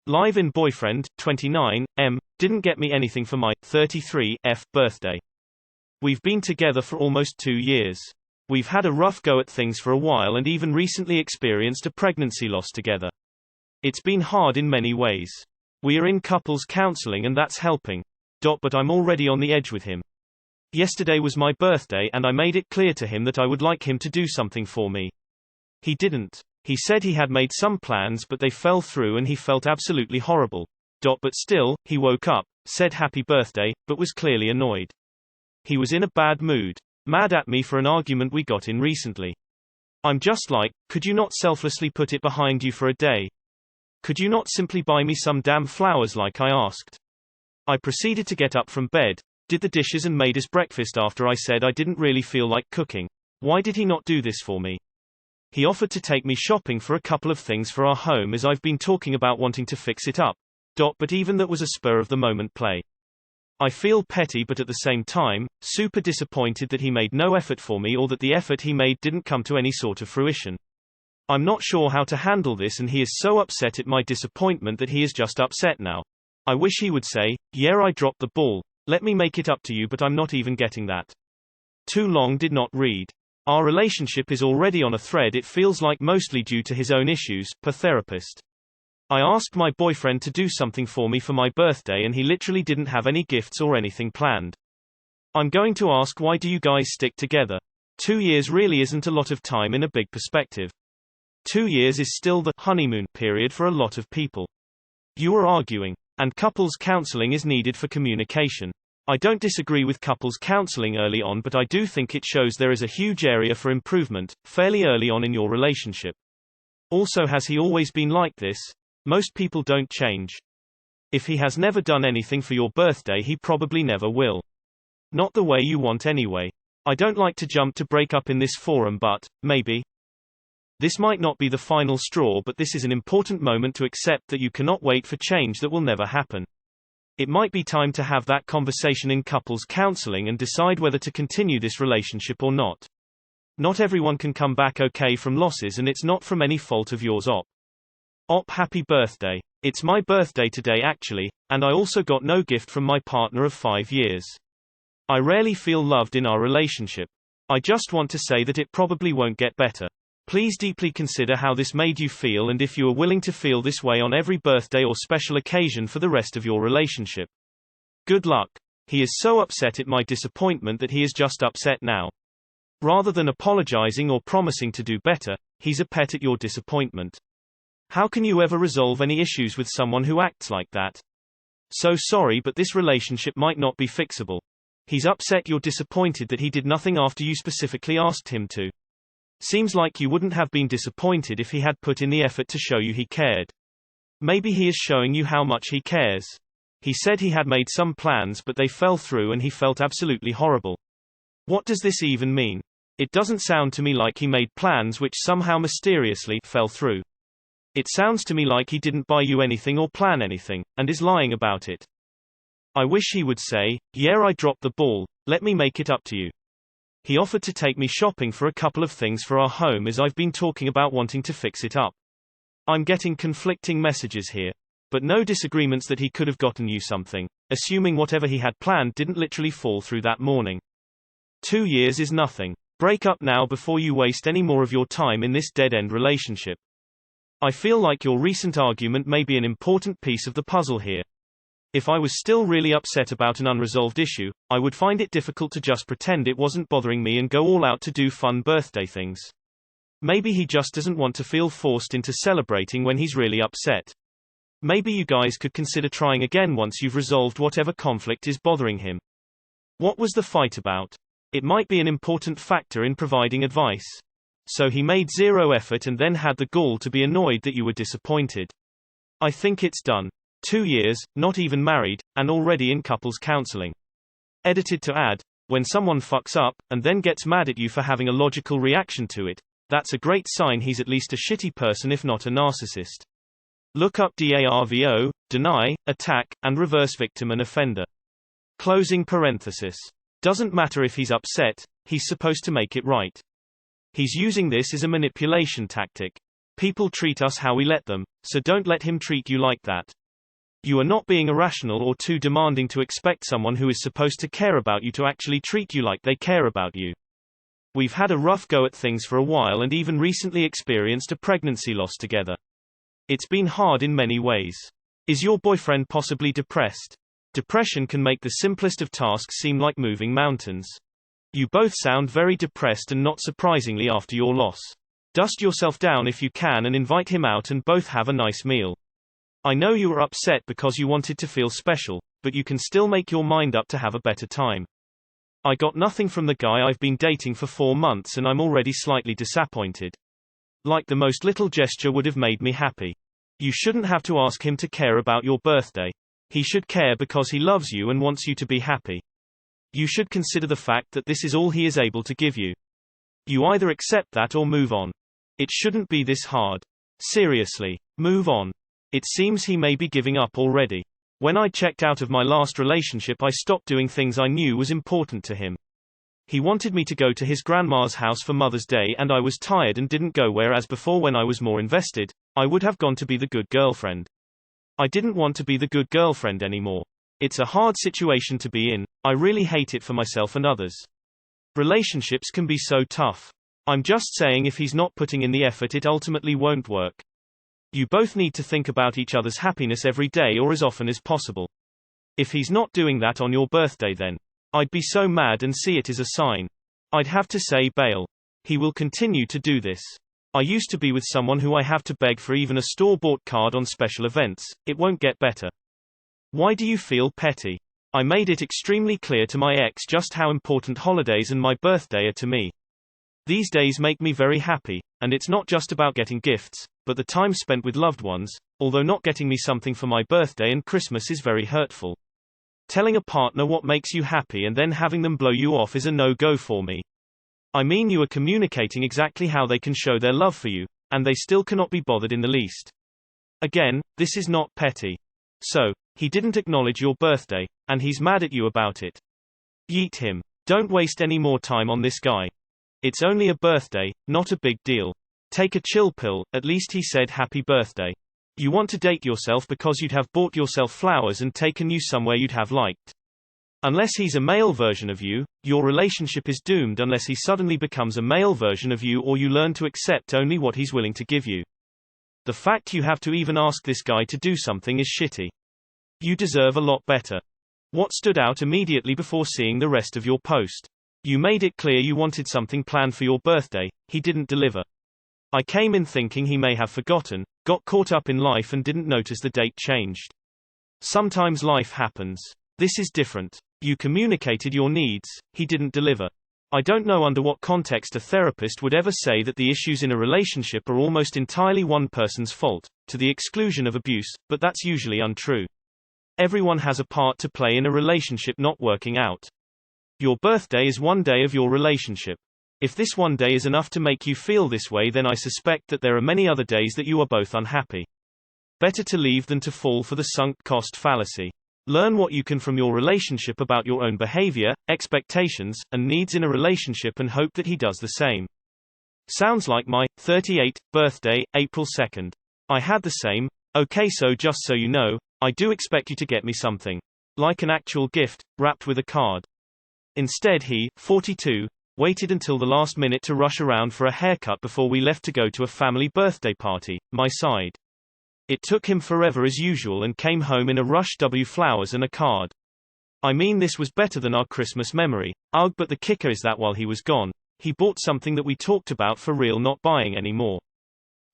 Live-in boyfriend, 29, M, didn't get me anything for my 33 F birthday. We've been together for almost 2 years. We've had a rough go at things for a while and even recently experienced a pregnancy loss together. It's been hard in many ways. We are in couples counseling and that's helping. But I'm already on the edge with him. Yesterday was my birthday and I made it clear to him that I would like him to do something for me. He didn't. He said he had made some plans but they fell through and he felt absolutely horrible. But still, he woke up, said happy birthday, but was clearly annoyed. He was in a bad mood. Mad at me for an argument we got in recently. I'm just like, could you not selflessly put it behind you for a day? Could you not simply buy me some damn flowers like I asked? I proceeded to get up from bed, did the dishes and made us breakfast after I said I didn't really feel like cooking. Why did he not do this for me? He offered to take me shopping for a couple of things for our home as I've been talking about wanting to fix it up. But even that was a spur-of-the-moment play. I feel petty but at the same time, super disappointed that he made no effort for me or that the effort he made didn't come to any sort of fruition. I'm not sure how to handle this and he is so upset at my disappointment that he is just upset now. I wish he would say, yeah, I dropped the ball, let me make it up to you, but I'm not even getting that. Too long did not read. Our relationship is already on a thread, it feels like mostly due to his own issues, per therapist. I asked my boyfriend to do something for me for my birthday and he literally didn't have any gifts or anything planned. I'm going to ask, why do you guys stick together? 2 years really isn't a lot of time in a big perspective. 2 years is still the honeymoon period for a lot of people. You are arguing. And couples counseling is needed for communication. I don't disagree with couples counseling early on, but I do think it shows there is a huge area for improvement, fairly early on in your relationship. Also, has he always been like this? Most people don't change. If he has never done anything for your birthday, he probably never will. Not the way you want anyway. I don't like to jump to break up in this forum, but, maybe. This might not be the final straw, but this is an important moment to accept that you cannot wait for change that will never happen. It might be time to have that conversation in couples counseling and decide whether to continue this relationship or not. Not everyone can come back okay from losses, and it's not from any fault of yours. Happy birthday. It's my birthday today actually, and I also got no gift from my partner of 5 years. I rarely feel loved in our relationship. I just want to say that it probably won't get better. Please deeply consider how this made you feel and if you are willing to feel this way on every birthday or special occasion for the rest of your relationship. Good luck. He is so upset at my disappointment that he is just upset now. Rather than apologizing or promising to do better, he's a pet at your disappointment. How can you ever resolve any issues with someone who acts like that? So sorry, but this relationship might not be fixable. He's upset you're disappointed that he did nothing after you specifically asked him to. Seems like you wouldn't have been disappointed if he had put in the effort to show you he cared. Maybe he is showing you how much he cares. He said he had made some plans but they fell through and he felt absolutely horrible. What does this even mean? It doesn't sound to me like he made plans which somehow mysteriously fell through. It sounds to me like he didn't buy you anything or plan anything, and is lying about it. I wish he would say, yeah, I dropped the ball, let me make it up to you. He offered to take me shopping for a couple of things for our home as I've been talking about wanting to fix it up. I'm getting conflicting messages here. But no disagreements that he could have gotten you something, assuming whatever he had planned didn't literally fall through that morning. 2 years is nothing. Break up now before you waste any more of your time in this dead-end relationship. I feel like your recent argument may be an important piece of the puzzle here. If I was still really upset about an unresolved issue, I would find it difficult to just pretend it wasn't bothering me and go all out to do fun birthday things. Maybe he just doesn't want to feel forced into celebrating when he's really upset. Maybe you guys could consider trying again once you've resolved whatever conflict is bothering him. What was the fight about? It might be an important factor in providing advice. So he made zero effort and then had the gall to be annoyed that you were disappointed. I think it's done. 2 years, not even married, and already in couples counseling. Edited to add, when someone fucks up, and then gets mad at you for having a logical reaction to it, that's a great sign he's at least a shitty person if not a narcissist. Look up DARVO, deny, attack, and reverse victim and offender. Closing parenthesis. Doesn't matter if he's upset, he's supposed to make it right. He's using this as a manipulation tactic. People treat us how we let them, so don't let him treat you like that. You are not being irrational or too demanding to expect someone who is supposed to care about you to actually treat you like they care about you. We've had a rough go at things for a while and even recently experienced a pregnancy loss together. It's been hard in many ways. Is your boyfriend possibly depressed? Depression can make the simplest of tasks seem like moving mountains. You both sound very depressed, and not surprisingly after your loss. Dust yourself down if you can and invite him out and both have a nice meal. I know you were upset because you wanted to feel special, but you can still make your mind up to have a better time. I got nothing from the guy I've been dating for 4 months and I'm already slightly disappointed. Like the most little gesture would have made me happy. You shouldn't have to ask him to care about your birthday. He should care because he loves you and wants you to be happy. You should consider the fact that this is all he is able to give you. You either accept that or move on. It shouldn't be this hard. Seriously, move on. It seems he may be giving up already. When I checked out of my last relationship, I stopped doing things I knew was important to him. He wanted me to go to his grandma's house for Mother's Day and I was tired and didn't go, whereas before, when I was more invested, I would have gone to be the good girlfriend. I didn't want to be the good girlfriend anymore. It's a hard situation to be in. I really hate it for myself and others. Relationships can be so tough. I'm just saying, if he's not putting in the effort, it ultimately won't work. You both need to think about each other's happiness every day or as often as possible. If he's not doing that on your birthday, then I'd be so mad and see it as a sign. I'd have to say bail. He will continue to do this. I used to be with someone who I have to beg for even a store-bought card on special events. It won't get better. Why do you feel petty? I made it extremely clear to my ex just how important holidays and my birthday are to me. These days make me very happy, and it's not just about getting gifts, but the time spent with loved ones, although not getting me something for my birthday and Christmas is very hurtful. Telling a partner what makes you happy and then having them blow you off is a no-go for me. I mean, you are communicating exactly how they can show their love for you, and they still cannot be bothered in the least. Again, this is not petty. So, he didn't acknowledge your birthday, and he's mad at you about it. Yeet him. Don't waste any more time on this guy. It's only a birthday, not a big deal. Take a chill pill. At least he said happy birthday. You want to date yourself because you'd have bought yourself flowers and taken you somewhere you'd have liked. Unless he's a male version of you, your relationship is doomed unless he suddenly becomes a male version of you or you learn to accept only what he's willing to give you. The fact you have to even ask this guy to do something is shitty. You deserve a lot better. What stood out immediately before seeing the rest of your post? You made it clear you wanted something planned for your birthday. He didn't deliver. I came in thinking he may have forgotten, got caught up in life and didn't notice the date changed. Sometimes life happens. This is different. You communicated your needs, he didn't deliver. I don't know under what context a therapist would ever say that the issues in a relationship are almost entirely one person's fault, to the exclusion of abuse, but that's usually untrue. Everyone has a part to play in a relationship not working out. Your birthday is one day of your relationship. If this one day is enough to make you feel this way, then I suspect that there are many other days that you are both unhappy. Better to leave than to fall for the sunk cost fallacy. Learn what you can from your relationship about your own behavior, expectations, and needs in a relationship and hope that he does the same. Sounds like my 38th birthday, April 2nd. I had the same. Okay, so just so you know, I do expect you to get me something. Like an actual gift, wrapped with a card. Instead he, 42, waited until the last minute to rush around for a haircut before we left to go to a family birthday party, my side. It took him forever as usual and came home in a rush, flowers and a card. I mean, this was better than our Christmas memory. Ugh, but the kicker is that while he was gone, he bought something that we talked about for real not buying anymore.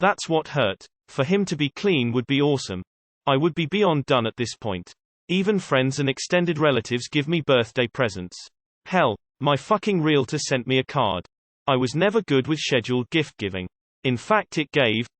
That's what hurt. For him to be clean would be awesome. I would be beyond done at this point. Even friends and extended relatives give me birthday presents. Hell, my fucking realtor sent me a card. I was never good with scheduled gift giving. In fact, it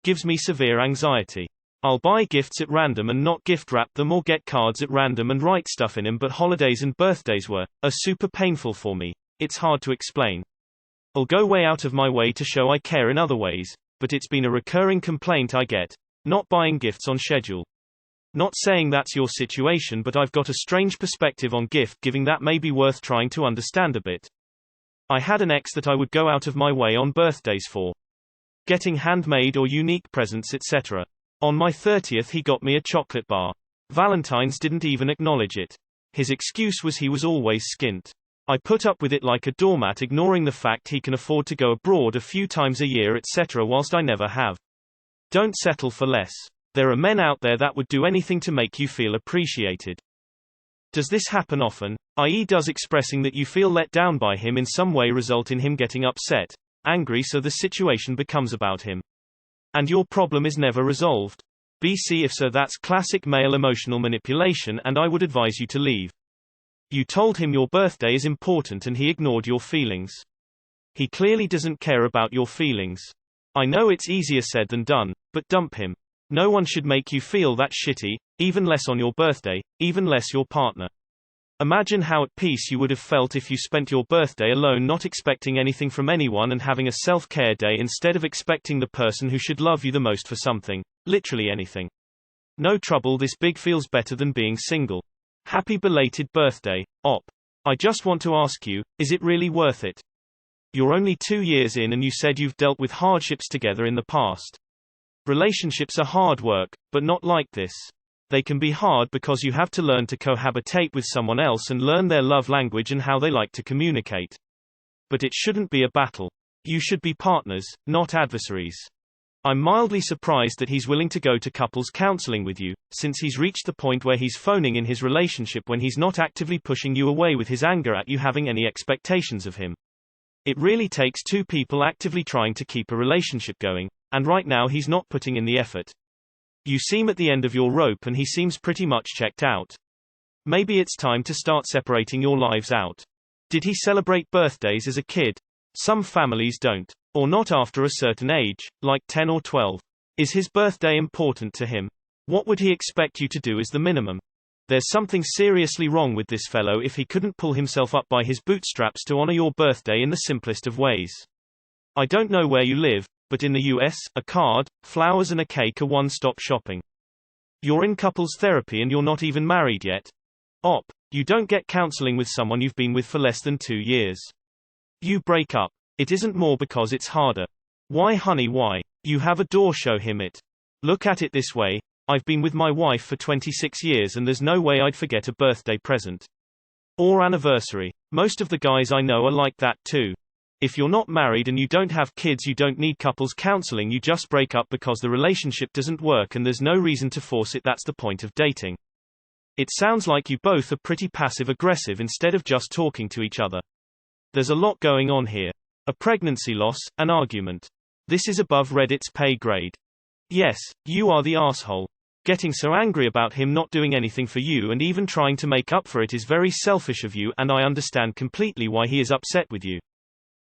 gives me severe anxiety. I'll buy gifts at random and not gift wrap them or get cards at random and write stuff in them, but holidays and birthdays are super painful for me. It's hard to explain. I'll go way out of my way to show I care in other ways, but it's been a recurring complaint I get. Not buying gifts on schedule. Not saying that's your situation, but I've got a strange perspective on gift giving that may be worth trying to understand a bit. I had an ex that I would go out of my way on birthdays for getting handmade or unique presents, etc. On my 30th he got me a chocolate bar. Valentine's didn't even acknowledge it. His excuse was he was always skint. I put up with it like a doormat, ignoring the fact he can afford to go abroad a few times a year etc. whilst I never have. Don't settle for less. There are men out there that would do anything to make you feel appreciated. Does this happen often? I.e., does expressing that you feel let down by him in some way result in him getting upset, angry, so the situation becomes about him? And your problem is never resolved? BC if so, that's classic male emotional manipulation, and I would advise you to leave. You told him your birthday is important and he ignored your feelings. He clearly doesn't care about your feelings. I know it's easier said than done, but dump him. No one should make you feel that shitty, even less on your birthday, even less your partner. Imagine how at peace you would have felt if you spent your birthday alone, not expecting anything from anyone and having a self-care day instead of expecting the person who should love you the most for something, literally anything. No trouble, this big feels better than being single. Happy belated birthday, Op. I just want to ask you, is it really worth it? You're only 2 years in and you said you've dealt with hardships together in the past. Relationships are hard work, but not like this. They can be hard because you have to learn to cohabitate with someone else and learn their love language and how they like to communicate. But it shouldn't be a battle. You should be partners, not adversaries. I'm mildly surprised that he's willing to go to couples counseling with you, since he's reached the point where he's phoning in his relationship when he's not actively pushing you away with his anger at you having any expectations of him. It really takes two people actively trying to keep a relationship going, and right now he's not putting in the effort. You seem at the end of your rope and he seems pretty much checked out. Maybe it's time to start separating your lives out. Did he celebrate birthdays as a kid? Some families don't. Or not after a certain age, like 10 or 12. Is his birthday important to him? What would he expect you to do as the minimum? There's something seriously wrong with this fellow if he couldn't pull himself up by his bootstraps to honor your birthday in the simplest of ways. I don't know where you live, but in the US, a card, flowers and a cake are one-stop shopping. You're in couples therapy and you're not even married yet. Op. You don't get counseling with someone you've been with for less than 2 years. You break up. It isn't more because it's harder. Why honey, why? You have a door, show him it. Look at it this way, I've been with my wife for 26 years and there's no way I'd forget a birthday present. Or anniversary. Most of the guys I know are like that too. If you're not married and you don't have kids, you don't need couples counseling, you just break up because the relationship doesn't work and there's no reason to force it. That's the point of dating. It sounds like you both are pretty passive-aggressive instead of just talking to each other. There's a lot going on here. A pregnancy loss, an argument. This is above Reddit's pay grade. Yes, you are the asshole. Getting so angry about him not doing anything for you and even trying to make up for it is very selfish of you, and I understand completely why he is upset with you.